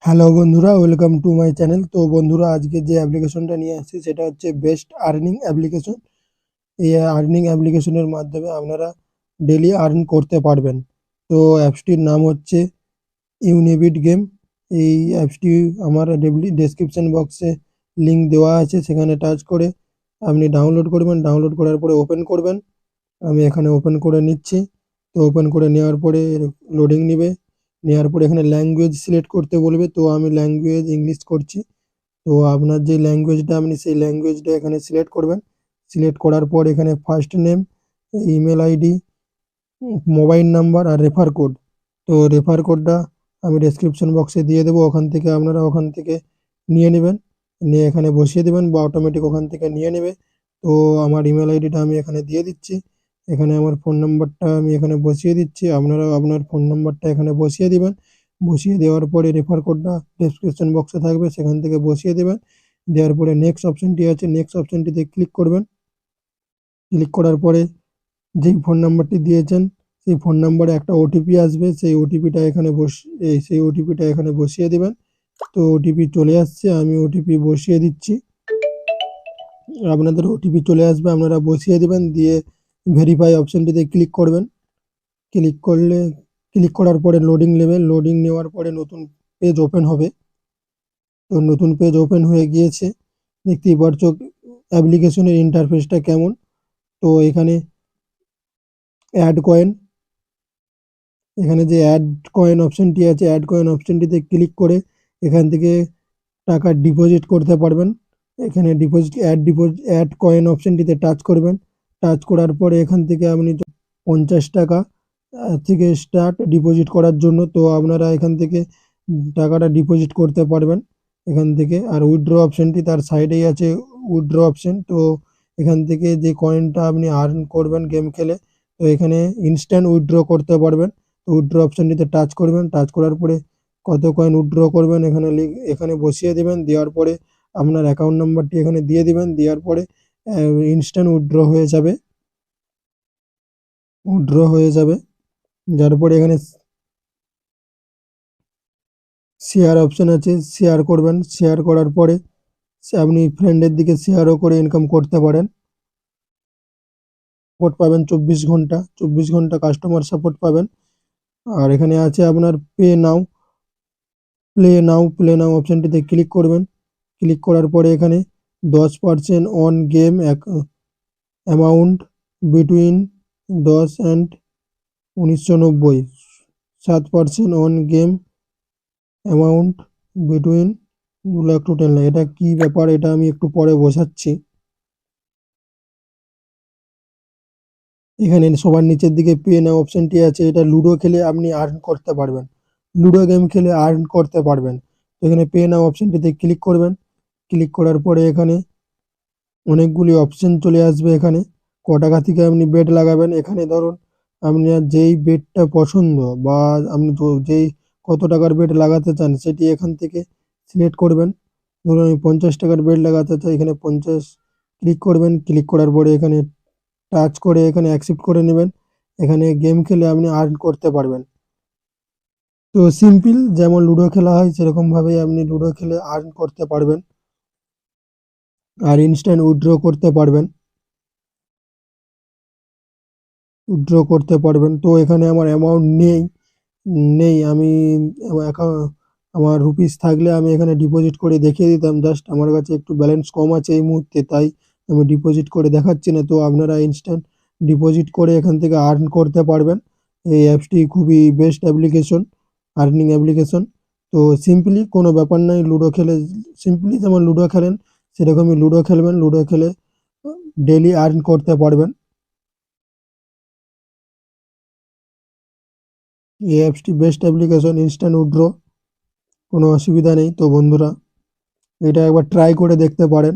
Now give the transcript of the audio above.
Hello বন্ধুরা, welcome to my channel. তো বন্ধুরা, আজকে যে অ্যাপ্লিকেশনটা নিয়ে আসছি সেটা হচ্ছে বেস্ট আর্নিং অ্যাপ্লিকেশন। এই আর্নিং অ্যাপ্লিকেশনের মাধ্যমে আপনারা ডেলি আর্ন করতে পারবেন। তো অ্যাপসটির নাম হচ্ছে ইউনিবিট গেম। এই অ্যাপসটি আমার ডেসক্রিপশন বক্সে লিঙ্ক দেওয়া আছে, সেখানে টাচ করে আপনি ডাউনলোড করবেন। ডাউনলোড করার পরে ওপেন করবেন। আমি এখানে ওপেন করে নিচ্ছি। তো ওপেন করে নেওয়ার পরে লোডিং নিবে। নেওয়ার পরে এখানে ল্যাঙ্গুয়েজ সিলেক্ট করতে বলবে, তো আমি ল্যাঙ্গুয়েজ ইংলিশ করছি। তো আপনার যে ল্যাঙ্গুয়েজটা, আপনি সেই ল্যাঙ্গুয়েজটা এখানে সিলেক্ট করবেন। সিলেক্ট করার পর এখানে first name, email ID, mobile number আর রেফার কোড। তো রেফার কোডটা আমি ডেসক্রিপশন বক্সে দিয়ে দেবো, ওখান থেকে আপনারা ওখান থেকে নিয়ে নেবেন। নিয়ে এখানে বসিয়ে দেবেন বা অটোমেটিক ওখান থেকে নিয়ে নেবে। তো আমার ইমেল আইডিটা আমি এখানে দিয়ে দিচ্ছি। এখানে আমার ফোন নাম্বারটা আমি এখানে বসিয়ে দিচ্ছি, আপনারাও আপনার ফোন নাম্বারটা এখানে বসিয়ে দিবেন। বসিয়ে দেওয়ার পরে রেফার কোডটা ডেসক্রিপশন বক্সে থাকবে, সেখান থেকে বসিয়ে দেবেন। দেওয়ার পরে নেক্সট অপশনটি আছে, নেক্সট অপশনটিতে ক্লিক করবেন। ক্লিক করার পরে যেই ফোন নাম্বারটি দিয়েছেন সেই ফোন নাম্বারে একটা ওটিপি আসবে, সেই ওটিপিটা এখানে সেই ওটিপিটা এখানে বসিয়ে দিবেন। তো ওটিপি চলে আসছে, আমি ওটিপি বসিয়ে দিচ্ছি। আপনাদের ওটিপি চলে আসবে, আপনারা বসিয়ে দিবেন। দিয়ে ভেরিফাই অপশনটিতে ক্লিক করবেন। ক্লিক করলে ক্লিক করার পরে লোডিং নেবে। লোডিং নেওয়ার পরে নতুন পেজ ওপেন হবে। তো নতুন পেজ ওপেন হয়ে গিয়েছে, দেখতেই পারছো অ্যাপ্লিকেশনের ইন্টারফেসটা কেমন। তো এখানে অ্যাড কয়েন, এখানে যে অ্যাড কয়েন অপশনটি আছে, অ্যাড কয়েন অপশনটিতে ক্লিক করে এখান থেকে টাকা ডিপোজিট করতে পারবেন। এখানে অ্যাড কয়েন অপশনটিতে টাচ করবেন। টাচ করার পরে এখান থেকে আপনি 50 টাকা থেকে স্টার্ট ডিপোজিট করার জন্য। তো আপনারা এখান থেকে টাকাটা ডিপোজিট করতে পারবেন এখান থেকে। আর উইথড্র অপশনটি তার সাইডেই আছে, উইথড্র অপশন। তো এখান থেকে যে কয়েনটা আপনি আর্ন করবেন গেম খেলে, তো এখানে ইনস্ট্যান্ট উইথড্র করতে পারবেন। তো উইথড্র অপশনটিতে টাচ করবেন। টাচ করার পরে কত কয়েন উইথড্র করবেন এখানে বসিয়ে দিবেন। দেওয়ার পরে আপনার অ্যাকাউন্ট নাম্বারটি এখানে দিয়ে দিবেন। দেওয়ার পরে ইনস্ট্যান্ট উইথড্র হয়ে যাবে, উইথড্র হয়ে যাবে। যার পরে এখানে শেয়ার অপশন আছে, শেয়ার করবেন। শেয়ার করার পরে আপনি ফ্রেন্ডের দিকে শেয়ারও করে ইনকাম করতে পারেন। সাপোর্ট পাবেন 24 ঘন্টা, 24 ঘন্টা কাস্টমার সাপোর্ট পাবেন। আর এখানে আছে আপনার প্লে নাও অপশনটিতে ক্লিক করবেন। ক্লিক করার পরে এখানে 10% on gain amount between 10 and 1990, 7% on gain amount between 2 lakh to 10 lakh. এটা কি ব্যাপার, এটা আমি একটু পরে বোঝাচ্ছি। এখানে সবার নিচের দিকে পে নাও অপশনটি আছে, এটা লুডো খেলে আপনি আর্ন করতে পারবেন, লুডো গেম খেলে আর্ন করতে পারবেন। তো এখানে পে নাও অপশনটিতে ক্লিক করবেন। ক্লিক করার পরে এখানে অনেকগুলি অপশন চলে আসবে। এখানে ক টাকা থেকে আপনি বেট লাগাবেন, এখানে ধরুন আপনার যেই বেটটা পছন্দ বা আপনি যেই কত টাকার বেট লাগাতে চান সেটি এখান থেকে সিলেক্ট করবেন। ধরুন আমি 50 টাকার বেট লাগাতে চাই, এখানে 50 ক্লিক করবেন। ক্লিক করার পরে এখানে টাচ করে এখানে অ্যাকসেপ্ট করে নেবেন। এখানে গেম খেলে আপনি আর্ন করতে পারবেন। তো সিম্পল, যেমন লুডো খেলা হয় সেরকম ভাবেই আপনি লুডো খেলে আর্ন করতে পারবেন আর ইনস্ট্যান্ট উইথড্র করতে পারবেন, উইথড্র করতে পারবেন। তো এখানে আমার অ্যামাউন্ট নেই, আমি আমার রুপিস থাকলে আমি এখানে ডিপোজিট করে দেখিয়ে দিতাম। জাস্ট আমার কাছে একটু ব্যালেন্স কম আছে এই মুহূর্তে, তাই আমি ডিপোজিট করে দেখাচ্ছি না। তো আপনারা ইনস্ট্যান্ট ডিপোজিট করে এখান থেকে আর্ন করতে পারবেন। এই অ্যাপসটি খুবই বেস্ট অ্যাপ্লিকেশন, আর্নিং অ্যাপ্লিকেশন। তো সিম্পলি কোনো ব্যাপার নাই, লুডো খেলে সিম্পলি যেমন লুডো খেলেন সেরকমই লুডো খেলবেন। লুডো খেলে ডেইলি আর্ন করতে পারবেন। এই অ্যাপসটি বেস্ট অ্যাপ্লিকেশন, ইনস্ট্যান্ট উইথড্র, কোনো অসুবিধা নেই। তো বন্ধুরা, এটা একবার ট্রাই করে দেখতে পারেন।